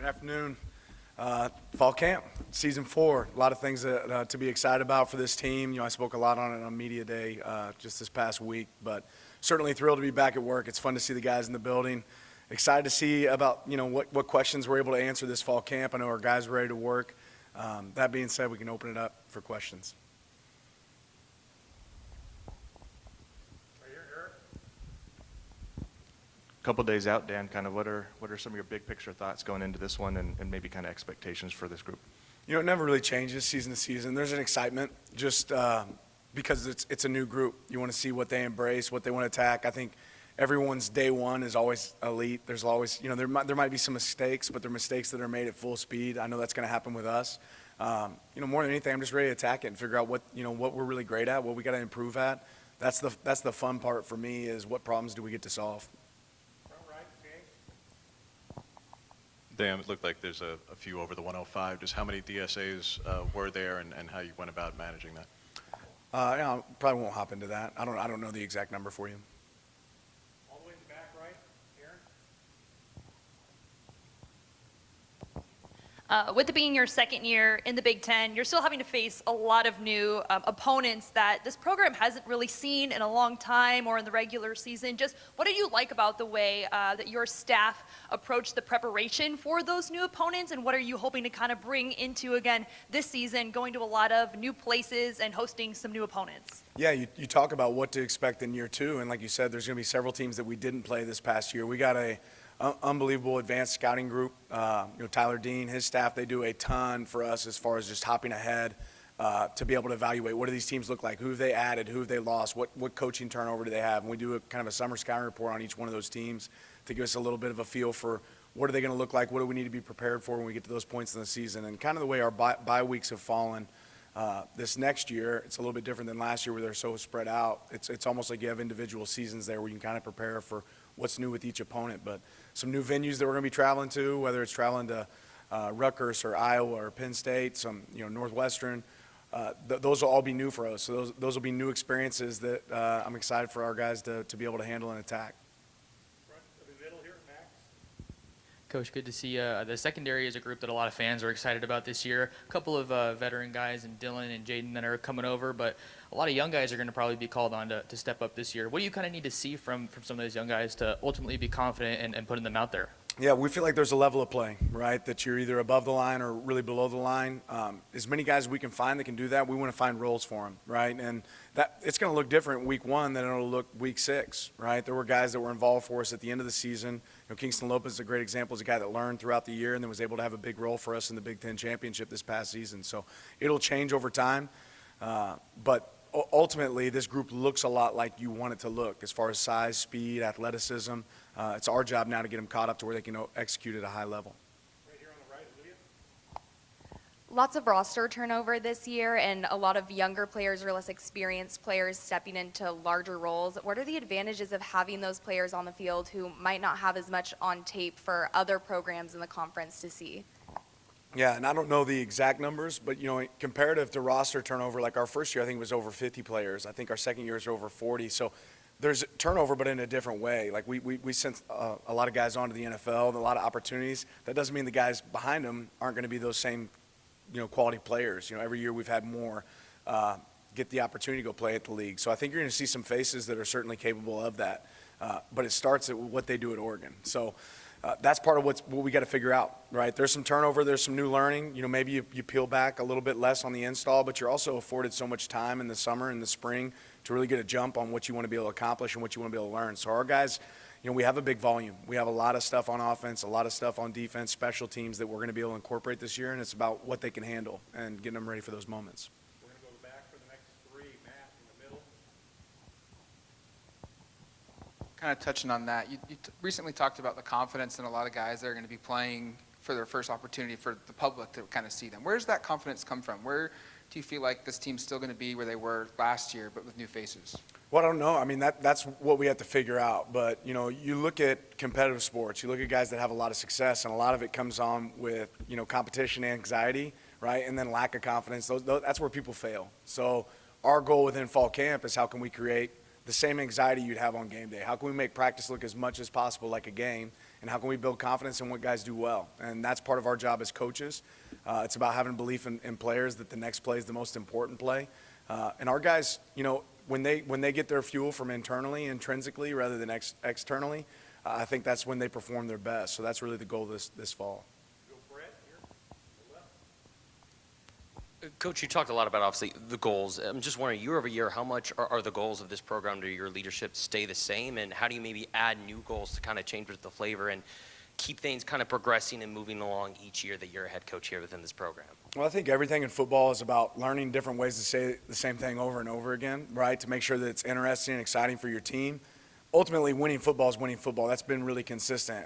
Good afternoon. Fall camp, season 4. A lot of things to be excited about for this team. I spoke a lot on it on media day just this past week, but certainly thrilled to be back at work. It's fun to see the guys in the building. Excited to see about what questions we're able to answer this fall camp. I know our guys are ready to work. That being said, we can open it up for questions. Couple days out, Dan, kind of what are some of your big picture thoughts going into this one and maybe kind of expectations for this group? It never really changes season to season. There's an excitement just because it's a new group. You want to see what they embrace, what they want to attack. I think everyone's day one is always elite. There's always, there might be some mistakes, but they're mistakes that are made at full speed. I know that's going to happen with us. More than anything, I'm just ready to attack it and figure out what we're really great at, what we got to improve at. That's the fun part for me is what problems do we get to solve. Dan, it looked like there's a few over the 105. Just how many DSAs were there and how you went about managing that? Probably won't hop into that. I don't know the exact number for you. All the way in the back right, Aaron? With it being your second year in the Big Ten, you're still having to face a lot of new opponents that this program hasn't really seen in a long time or in the regular season. Just what did you like about the way that your staff approached the preparation for those new opponents, and what are you hoping to kind of bring into, again, this season, going to a lot of new places and hosting some new opponents? Yeah, you talk about what to expect in year 2, and like you said, there's going to be several teams that we didn't play this past year. We got a unbelievable advanced scouting group. Tyler Dean, his staff, they do a ton for us as far as just hopping ahead to be able to evaluate what do these teams look like, who have they added, who have they lost, what coaching turnover do they have. And we do a kind of a summer scouting report on each one of those teams to give us a little bit of a feel for what are they going to look like, what do we need to be prepared for when we get to those points in the season. And kind of the way our bye weeks have fallen this next year, it's a little bit different than last year where they're so spread out. It's almost like you have individual seasons there where you can kind of prepare for what's new with each opponent. But some new venues that we're going to be traveling to, whether it's traveling to Rutgers or Iowa or Penn State, some Northwestern, those will all be new for us. So those will be new experiences that I'm excited for our guys to be able to handle and attack. Front of the middle here, Max. Coach, good to see the secondary is a group that a lot of fans are excited about this year. A couple of veteran guys, and Dylan and Jaden, that are coming over, but a lot of young guys are going to probably be called on to step up this year. What do you kind of need to see from some of those young guys to ultimately be confident and putting them out there? Yeah, we feel like there's a level of play, right, that you're either above the line or really below the line. As many guys as we can find that can do that, we want to find roles for them, right? And that it's going to look different week 1 than it'll look week 6, right? There were guys that were involved for us at the end of the season. Kingston Lopez is a great example. Is a guy that learned throughout the year and then was able to have a big role for us in the Big Ten championship this past season. So it'll change over time, but ultimately, this group looks a lot like you want it to look as far as size, speed, athleticism. It's our job now to get them caught up to where they can execute at a high level. Right here on the right, Olivia. Lots of roster turnover this year, and a lot of younger players or less experienced players stepping into larger roles. What are the advantages of having those players on the field who might not have as much on tape for other programs in the conference to see? Yeah, and I don't know the exact numbers, but, comparative to roster turnover, like our first year, I think it was over 50 players. I think our second year is over 40. So there's turnover, but in a different way. Like we sent a lot of guys onto the NFL and a lot of opportunities. That doesn't mean the guys behind them aren't going to be those same, quality players. Every year we've had more get the opportunity to go play at the league. So I think you're going to see some faces that are certainly capable of that. But it starts at what they do at Oregon. So that's part of what we got to figure out, right? There's some turnover, there's some new learning. Maybe you peel back a little bit less on the install, but you're also afforded so much time in the summer and the spring to really get a jump on what you want to be able to accomplish and what you want to be able to learn. So our guys, we have a big volume. We have a lot of stuff on offense, a lot of stuff on defense, special teams that we're going to be able to incorporate this year, and it's about what they can handle and getting them ready for those moments. We're going to go back for the next 3. Matt in the middle. Kind of touching on that, you recently talked about the confidence in a lot of guys that are going to be playing for their first opportunity for the public to kind of see them. Where does that confidence come from? Where do you feel like this team's still going to be where they were last year, but with new faces? Well, I don't know. I mean, that's what we have to figure out. But, you look at competitive sports, you look at guys that have a lot of success, and a lot of it comes on with, competition anxiety, right, and then lack of confidence. That's where people fail. So our goal within fall camp is how can we create the same anxiety you'd have on game day? How can we make practice look as much as possible like a game? And how can we build confidence in what guys do well? And that's part of our job as coaches. It's about having belief in players that the next play is the most important play. And our guys, you know, when they get their fuel from internally, intrinsically, rather than externally, I think that's when they perform their best. So that's really the goal this fall. Go Brett here, to the left. Coach, you talked a lot about, obviously, the goals. I'm just wondering, year over year, how much are the goals of this program under your leadership stay the same, and how do you maybe add new goals to kind of change with the flavor and keep things kind of progressing and moving along each year that you're a head coach here within this program? Well, I think everything in football is about learning different ways to say the same thing over and over again, right, to make sure that it's interesting and exciting for your team. Ultimately, winning football is winning football. That's been really consistent.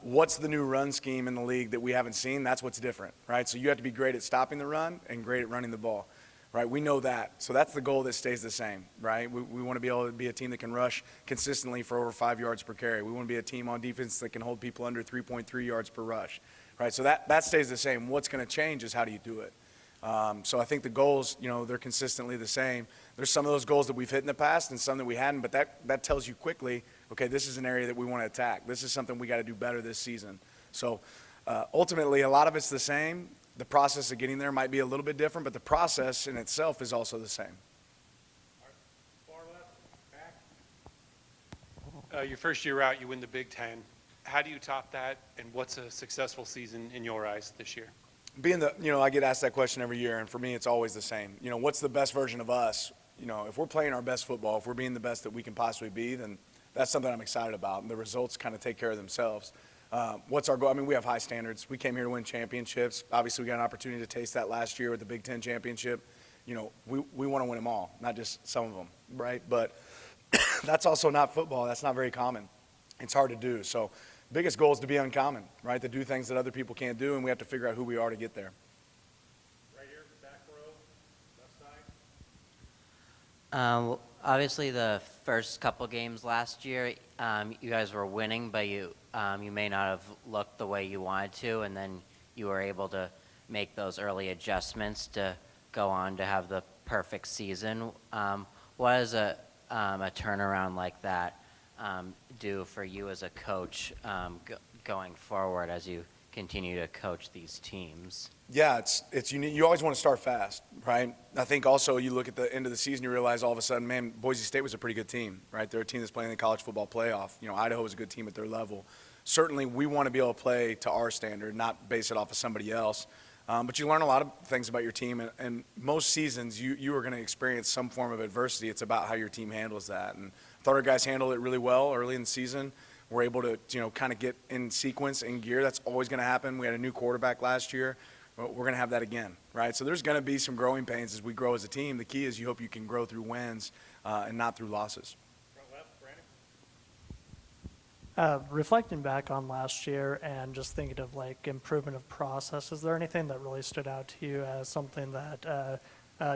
What's the new run scheme in the league that we haven't seen? That's what's different, right? So you have to be great at stopping the run and great at running the ball, right? We know that. So that's the goal that stays the same, right? We want to be able to be a team that can rush consistently for over 5 yards per carry. We want to be a team on defense that can hold people under 3.3 yards per rush, right? So that stays the same. What's going to change is how do you do it? So I think the goals, you know, they're consistently the same. There's some of those goals that we've hit in the past and some that we hadn't, but that tells you quickly, okay, this is an area that we want to attack. This is something we got to do better this season. So ultimately, a lot of it's the same. The process of getting there might be a little bit different, but the process in itself is also the same. Far left, back. Your first year out, you win the Big Ten. How do you top that, and what's a successful season in your eyes this year? I get asked that question every year, and for me, it's always the same. You know, what's the best version of us? You know, if we're playing our best football, if we're being the best that we can possibly be, then that's something I'm excited about, and the results kind of take care of themselves. What's our goal? I mean, we have high standards. We came here to win championships. Obviously, we got an opportunity to taste that last year with the Big Ten championship. You know, we want to win them all, not just some of them, right? But that's also not football. That's not very common. It's hard to do. So biggest goal is to be uncommon, right? To do things that other people can't do, and we have to figure out who we are to get there. Right here, back row, left side. Obviously, the first couple games last year, you guys were winning, but you may not have looked the way you wanted to, and then you were able to make those early adjustments to go on to have the perfect season. What does a turnaround like that do for you as a coach going forward as you continue to coach these teams? Yeah, it's unique. You always want to start fast, right? I think also you look at the end of the season, you realize all of a sudden, man, Boise State was a pretty good team, right? They're a team that's playing in the college football playoff. You know, Idaho was a good team at their level. Certainly, we want to be able to play to our standard, not base it off of somebody else. But you learn a lot of things about your team, and most seasons you are going to experience some form of adversity. It's about how your team handles that. And I thought our guys handled it really well early in the season. We're able to, kind of get in sequence, in gear. That's always going to happen. We had a new quarterback last year. We're going to have that again, right? So there's going to be some growing pains as we grow as a team. The key is you hope you can grow through wins and not through losses. Front left, Brandon. Reflecting back on last year and just thinking of like improvement of process, is there anything that really stood out to you as something that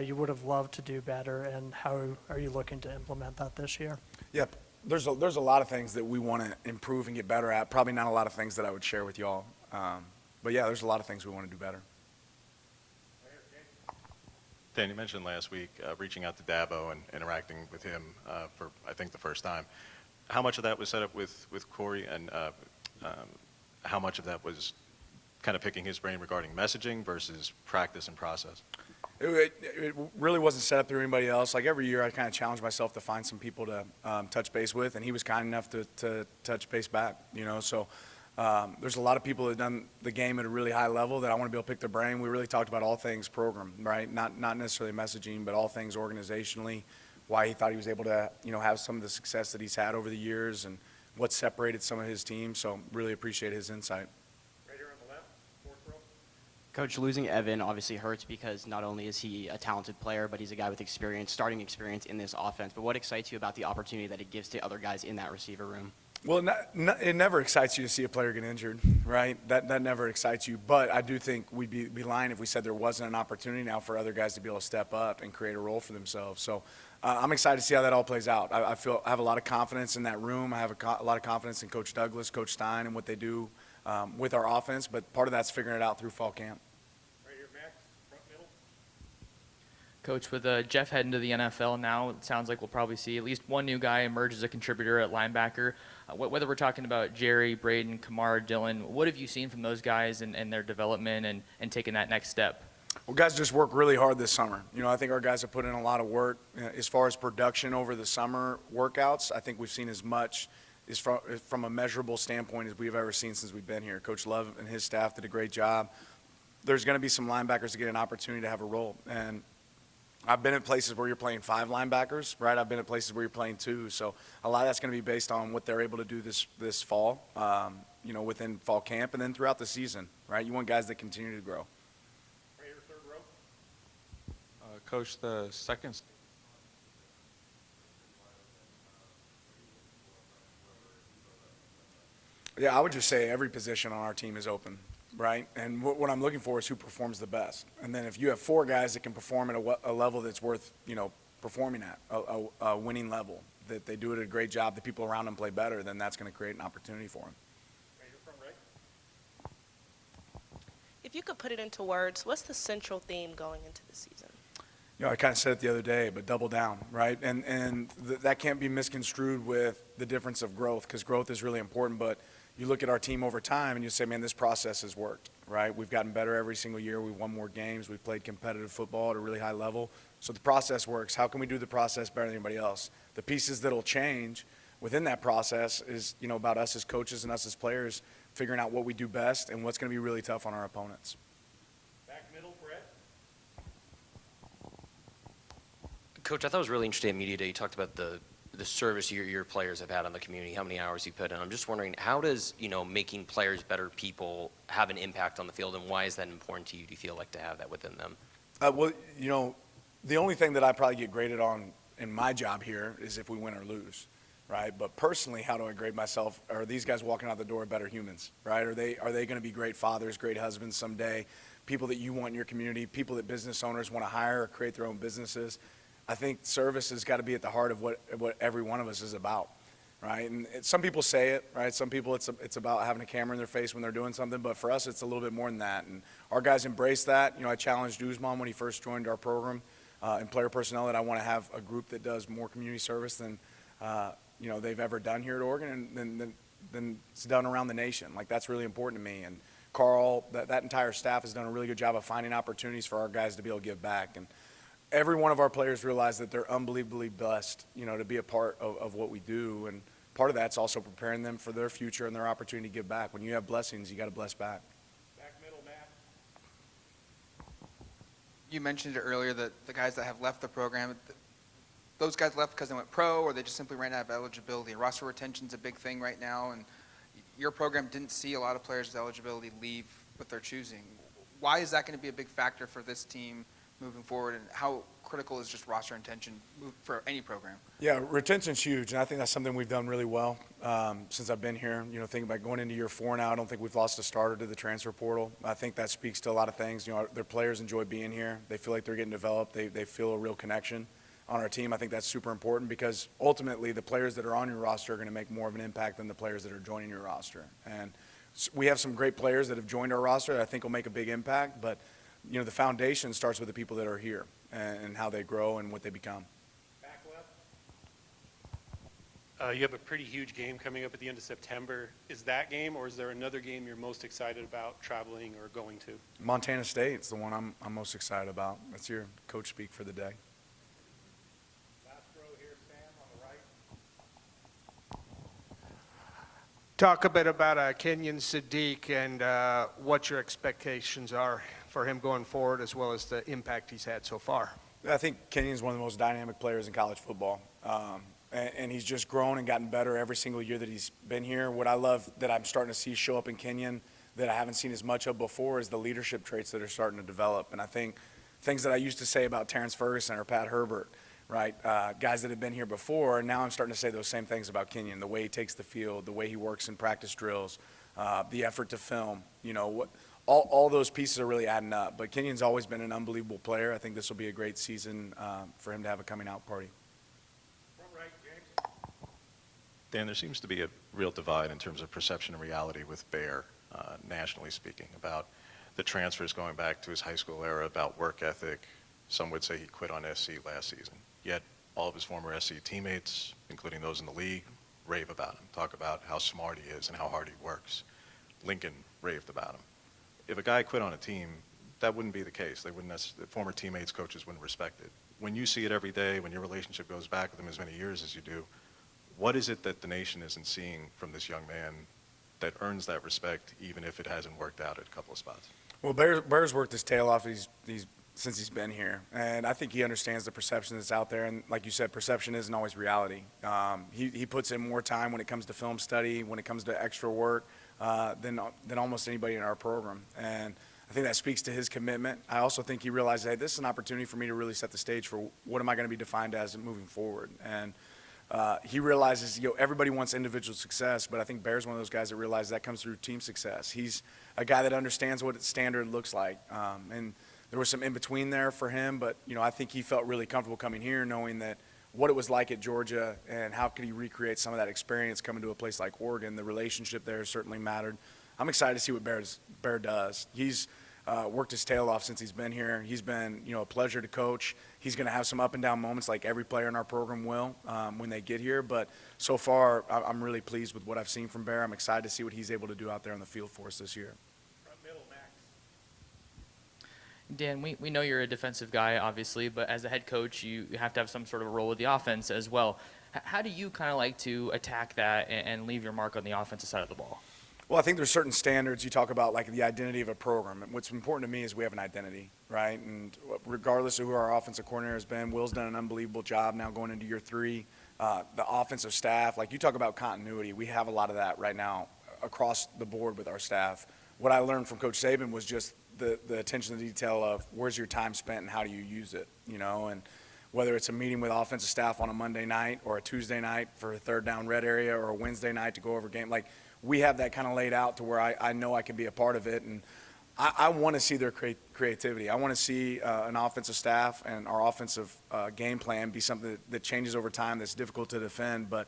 you would have loved to do better, and how are you looking to implement that this year? Yep. There's a lot of things that we want to improve and get better at. Probably not a lot of things that I would share with y'all. But yeah, there's a lot of things we want to do better. Dan, you mentioned last week reaching out to Dabo and interacting with him for, I think, the first time. How much of that was set up with Corey, and how much of that was kind of picking his brain regarding messaging versus practice and process? It really wasn't set up through anybody else. Like every year, I kind of challenged myself to find some people to touch base with, and he was kind enough to touch base back. So there's a lot of people that have done the game at a really high level that I want to be able to pick their brain. We really talked about all things program, right? Not necessarily messaging, but all things organizationally. Why he thought he was able to, have some of the success that he's had over the years, and what separated some of his team. So really appreciate his insight. Right here on the left, fourth row. Coach, losing Evan obviously hurts because not only is he a talented player, but he's a guy with experience, starting experience in this offense. But what excites you about the opportunity that it gives to other guys in that receiver room? Well, it never excites you to see a player get injured, right? That never excites you. But I do think we'd be lying if we said there wasn't an opportunity now for other guys to be able to step up and create a role for themselves. So I'm excited to see how that all plays out. I have a lot of confidence in that room. I have a lot of confidence in Coach Douglas, Coach Stein, and what they do with our offense. But part of that's figuring it out through fall camp. Right here, Max, front middle. Coach, with Jeff heading to the NFL now, it sounds like we'll probably see at least one new guy emerge as a contributor at linebacker. Whether we're talking about Jerry, Braden, Kamar, Dylan, what have you seen from those guys and their development and taking that next step? Well, guys just worked really hard this summer. I think our guys have put in a lot of work. As far as production over the summer workouts, I think we've seen as much as from a measurable standpoint as we've ever seen since we've been here. Coach Love and his staff did a great job. There's going to be some linebackers that get an opportunity to have a role. And I've been in places where you're playing 5 linebackers, right? I've been in places where you're playing 2. So a lot of that's going to be based on what they're able to do this fall, within fall camp and then throughout the season, right? You want guys that continue to grow. Coach, the second. Yeah, I would just say every position on our team is open, right? And what I'm looking for is who performs the best. And then if you have 4 guys that can perform at a level that's worth, performing at, a winning level, that they do it a great job, the people around them play better, then that's going to create an opportunity for them. If you could put it into words, what's the central theme going into the season? I kind of said it the other day, but double down, right? And that can't be misconstrued with the difference of growth, because growth is really important. But you look at our team over time and you say, man, this process has worked, right? We've gotten better every single year. We've won more games. We've played competitive football at a really high level. So the process works. How can we do the process better than anybody else? The pieces that'll change within that process is, about us as coaches and us as players figuring out what we do best and what's going to be really tough on our opponents. Coach, I thought it was really interesting at Media Day. You talked about the service your players have had on the community, how many hours you put in. I'm just wondering, how does, making players better people have an impact on the field, and why is that important to you? Do you feel like to have that within them? Well, the only thing that I probably get graded on in my job here is if we win or lose, right? But personally, how do I grade myself? Are these guys walking out the door better humans, right? Are they going to be great fathers, great husbands someday, people that you want in your community, people that business owners want to hire or create their own businesses? I think service has got to be at the heart of what every one of us is about, right? And some people say it, right? Some people it's about having a camera in their face when they're doing something, but for us it's a little bit more than that. And our guys embrace that. I challenged Usman when he first joined our program in player personnel that I want to have a group that does more community service than they've ever done here at Oregon and than it's done around the nation. Like, that's really important to me. And Carl, that entire staff has done a really good job of finding opportunities for our guys to be able to give back. And every one of our players realize that they're unbelievably blessed, to be a part of what we do. And part of that's also preparing them for their future and their opportunity to give back. When you have blessings, you got to bless back. Back middle, Matt. You mentioned it earlier that the guys that have left the program, those guys left because they went pro or they just simply ran out of eligibility. Roster retention's a big thing right now, and your program didn't see a lot of players' eligibility leave what they're choosing. Why is that going to be a big factor for this team moving forward, and how critical is just roster retention for any program? Yeah, retention's huge, and I think that's something we've done really well since I've been here. Thinking about going into year 4 now, I don't think we've lost a starter to the transfer portal. I think that speaks to a lot of things. Their players enjoy being here. They feel like they're getting developed. They feel a real connection on our team. I think that's super important because ultimately the players that are on your roster are going to make more of an impact than the players that are joining your roster. And we have some great players that have joined our roster that I think will make a big impact, but the foundation starts with the people that are here and how they grow and what they become. Back left. You have a pretty huge game coming up at the end of September. Is that game, or is there another game you're most excited about traveling or going to? Montana State's the one I'm most excited about. That's your coach speak for the day. Last row here, Sam, on the right. Talk a bit about Kenyan Drake and what your expectations are for him going forward, as well as the impact he's had so far. I think Kenyan's one of the most dynamic players in college football. And he's just grown and gotten better every single year that he's been here. What I love that I'm starting to see show up in Kenyan that I haven't seen as much of before is the leadership traits that are starting to develop. And I think things that I used to say about Terrence Ferguson or Pat Herbert, right, guys that have been here before, now I'm starting to say those same things about Kenyan, the way he takes the field, the way he works in practice drills, the effort to film, all those pieces are really adding up. But Kenyan's always been an unbelievable player. I think this will be a great season for him to have a coming out party. Dan, there seems to be a real divide in terms of perception and reality with Bear, nationally speaking, about the transfers going back to his high school era, about work ethic, Some would say he quit on SC last season. Yet all of his former SC teammates, including those in the league, rave about him, talk about how smart he is and how hard he works. Lincoln raved about him. If a guy quit on a team, that wouldn't be the case. They wouldn't the former teammates, coaches wouldn't respect it. When you see it every day, when your relationship goes back with him as many years as you do, what is it that the nation isn't seeing from this young man that earns that respect, even if it hasn't worked out at a couple of spots? Well, Bear's worked his tail off since he's been here, and I think he understands the perception that's out there. And like you said, perception isn't always reality. He puts in more time when it comes to film study, when it comes to extra work, than almost anybody in our program. And I think that speaks to his commitment. I also think he realized, hey, this is an opportunity for me to really set the stage for what am I going to be defined as moving forward. And he realizes, everybody wants individual success, but I think Bear's one of those guys that realizes that comes through team success. He's a guy that understands what standard looks like. And there was some in between there for him, but I think he felt really comfortable coming here, knowing that what it was like at Georgia and how could he recreate some of that experience coming to a place like Oregon. The relationship there certainly mattered. I'm excited to see what Bear does. He's worked his tail off since he's been here. He's been a pleasure to coach. He's going to have some up and down moments like every player in our program will when they get here. But so far, I'm really pleased with what I've seen from Bear. I'm excited to see what he's able to do out there on the field for us this year. Dan, we know you're a defensive guy, obviously, but as a head coach, you have to have some sort of a role with the offense as well. How do you kind of like to attack that and leave your mark on the offensive side of the ball? Well, I think there's certain standards you talk about, like the identity of a program. And what's important to me is we have an identity, right? And regardless of who our offensive coordinator has been, Will's done an unbelievable job now going into year 3. The offensive staff, like you talk about continuity, we have a lot of that right now across the board with our staff. What I learned from Coach Saban was just the attention to detail of where's your time spent and how do you use it, and whether it's a meeting with offensive staff on a Monday night or a Tuesday night for a third down red area or a Wednesday night to go over game, like we have that kind of laid out to where I know I can be a part of it. And I want to see their creativity. I want to see an offensive staff and our offensive game plan be something that changes over time that's difficult to defend, but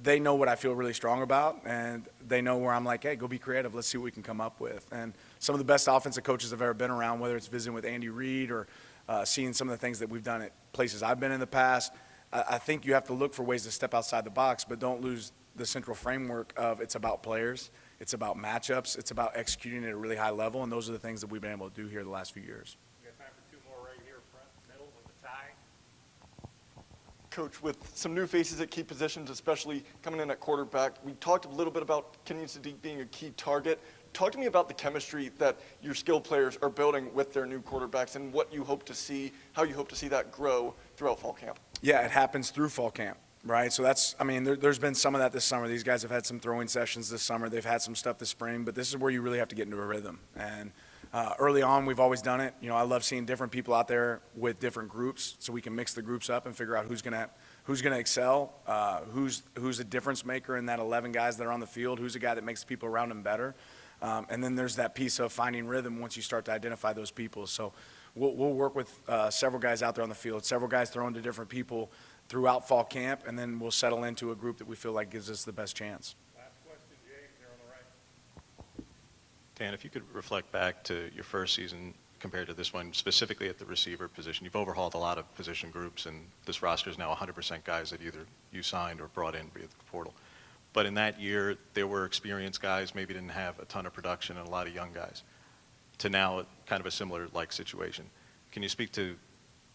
they know what I feel really strong about, and they know where I'm like, hey, go be creative. Let's see what we can come up with. And some of the best offensive coaches I've ever been around, whether it's visiting with Andy Reid or seeing some of the things that we've done at places I've been in the past, I think you have to look for ways to step outside the box, but don't lose the central framework of it's about players, it's about matchups, it's about executing at a really high level, and those are the things that we've been able to do here the last few years. We got time for 2 more right here, front, middle with the tie. Coach, with some new faces at key positions, especially coming in at quarterback, we talked a little bit about Kenyan Drake being a key target. Talk to me about the chemistry that your skilled players are building with their new quarterbacks and what you hope to see, how you hope to see that grow throughout fall camp. Yeah, it happens through fall camp, right? So there's been some of that this summer. These guys have had some throwing sessions this summer. They've had some stuff this spring, but this is where you really have to get into a rhythm. And early on, we've always done it. I love seeing different people out there with different groups so we can mix the groups up and figure out who's gonna excel, who's a difference maker in that 11 guys that are on the field, who's a guy that makes the people around him better. And then there's that piece of finding rhythm once you start to identify those people. So we'll work with several guys out there on the field, several guys throwing to different people throughout fall camp, and then we'll settle into a group that we feel like gives us the best chance. Last question, James, here on the right. Dan, if you could reflect back to your first season compared to this one, specifically at the receiver position, you've overhauled a lot of position groups, and this roster is now 100% guys that either you signed or brought in via the portal. But in that year, there were experienced guys, maybe didn't have a ton of production, and a lot of young guys, to now kind of a similar like situation. Can you speak to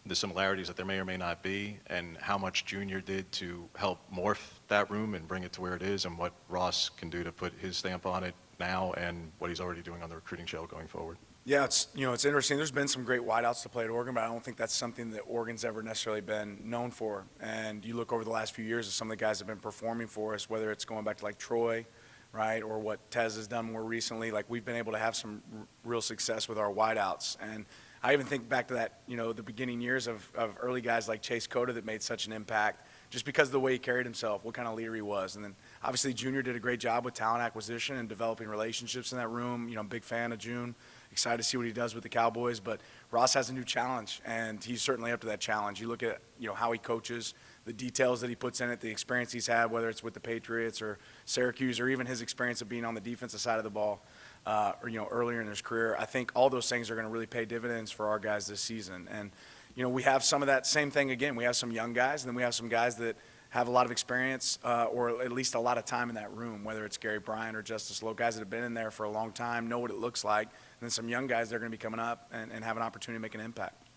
the similarities that there may or may not be, and how much Junior did to help morph that room and bring it to where it is, and what Ross can do to put his stamp on it now, and what he's already doing on the recruiting trail going forward? Yeah, it's interesting. There's been some great wideouts to play at Oregon, but I don't think that's something that Oregon's ever necessarily been known for. And you look over the last few years at some of the guys that have been performing for us, whether it's going back to like Troy, right, or what Tez has done more recently. Like we've been able to have some real success with our wideouts. And I even think back to that, the beginning years of early guys like Chase Cota that made such an impact just because of the way he carried himself, what kind of leader he was. And then obviously Junior did a great job with talent acquisition and developing relationships in that room. Big fan of June. Excited to see what he does with the Cowboys, but Ross has a new challenge, and he's certainly up to that challenge. You look at how he coaches, the details that he puts in it, the experience he's had, whether it's with the Patriots or Syracuse, or even his experience of being on the defensive side of the ball, or earlier in his career. I think all those things are going to really pay dividends for our guys this season. And you know, we have some of that same thing again. We have some young guys, and then we have some guys that have a lot of experience or at least a lot of time in that room, whether it's Gary Bryant or Justice Lowe, guys that have been in there for a long time, know what it looks like, and then some young guys that are going to be coming up and have an opportunity to make an impact.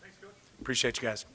Thanks, Coach. Appreciate you guys.